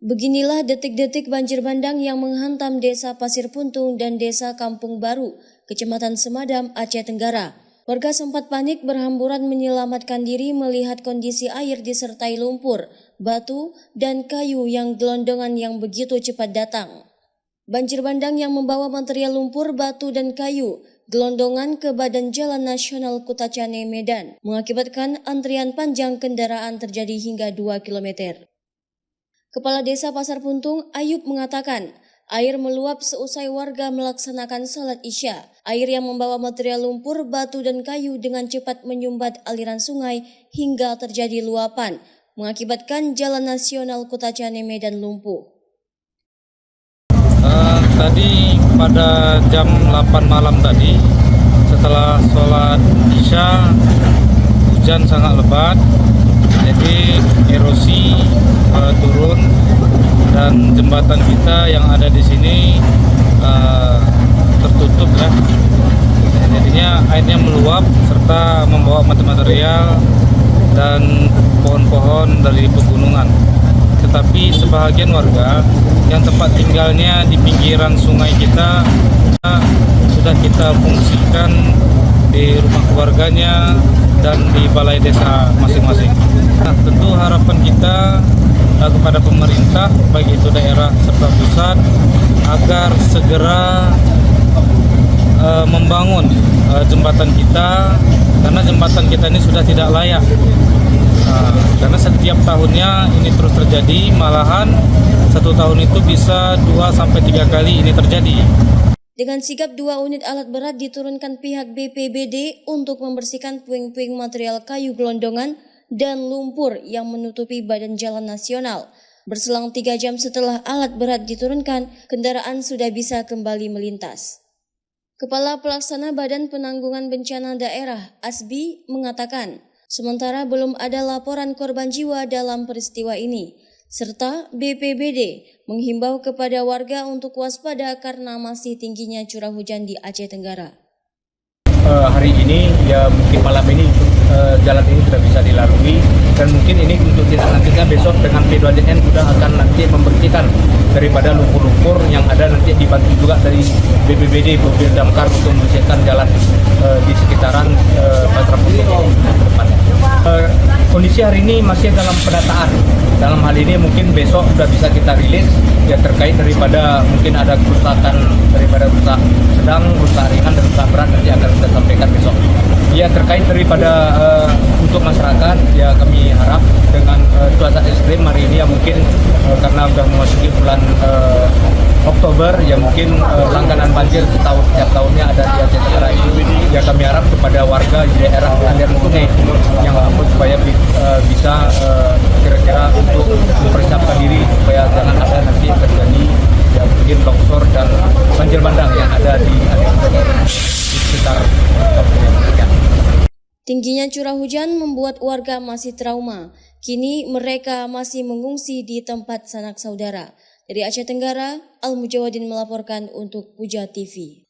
Beginilah detik-detik banjir bandang yang menghantam Desa Pasir Puntung dan Desa Kampung Baru, Kecamatan Semadam, Aceh Tenggara. Warga sempat panik berhamburan menyelamatkan diri melihat kondisi air disertai lumpur, batu, dan kayu yang gelondongan yang begitu cepat datang. Banjir bandang yang membawa material lumpur, batu, dan kayu gelondongan ke Badan Jalan Nasional Kutacane, Medan, mengakibatkan antrian panjang kendaraan terjadi hingga 2 km. Kepala Desa Pasar Puntung, Ayub, mengatakan air meluap seusai warga melaksanakan salat Isya. Air yang membawa material lumpur, batu, dan kayu dengan cepat menyumbat aliran sungai hingga terjadi luapan, mengakibatkan Jalan Nasional Kutacane, Medan lumpuh. Tadi pada jam 8 malam tadi, setelah sholat Isya, hujan sangat lebat, jadi erosi turun dan jembatan kita yang ada di sini tertutup ya. Jadinya airnya meluap serta membawa material dan pohon-pohon dari pegunungan. Tetapi sebahagian warga yang tempat tinggalnya di pinggiran sungai kita sudah kita fungsikan di rumah keluarganya dan di balai desa masing-masing. Nah, tentu harapan kita kepada pemerintah, baik itu daerah serta pusat, agar segera membangun jembatan kita, karena jembatan kita ini sudah tidak layak. Karena setiap tahunnya ini terus terjadi, malahan satu tahun itu bisa 2-3 kali ini terjadi. Dengan sigap 2 unit alat berat diturunkan pihak BPBD untuk membersihkan puing-puing material kayu gelondongan dan lumpur yang menutupi Badan Jalan Nasional. Berselang 3 jam setelah alat berat diturunkan, kendaraan sudah bisa kembali melintas. Kepala Pelaksana Badan Penanggungan Bencana Daerah, Asbi, mengatakan, sementara belum ada laporan korban jiwa dalam peristiwa ini, serta BPBD menghimbau kepada warga untuk waspada karena masih tingginya curah hujan di Aceh Tenggara. Hari ini, ya mungkin malam ini jalan ini sudah bisa dilalui, dan mungkin ini untuk tindak lanjutnya besok dengan P2JN sudah akan nanti membersihkan daripada lumpur-lumpur yang ada, nanti dibantu juga dari BPBD, mobil damkar untuk membersihkan jalan di sekitaran Pasar Puntung ke depan. Kondisi hari ini masih dalam pendataan. Dalam hal ini mungkin besok sudah bisa kita rilis ya, terkait daripada mungkin ada kerusakan daripada rusak sedang, rusak ringan, dan rusak berat, nanti akan kita sampaikan besok. Ya, terkait daripada untuk masyarakat, ya kami harap dengan cuaca ekstrim hari ini ya mungkin karena sudah memasuki bulan Oktober, ya mungkin langganan banjir setiap tahunnya ada di Aceh Tenggara ini. Ya kami harap kepada warga di daerah aliran sungai yang lampau supaya bisa kira-kira untuk mempersiapkan diri supaya jangan ada nanti terjadi ya mungkin longsor dan banjir bandang yang ada di sekitar kabupaten. Tingginya curah hujan membuat warga masih trauma. Kini mereka masih mengungsi di tempat sanak saudara. Dari Aceh Tenggara, Al Mujawadin melaporkan untuk Puja TV.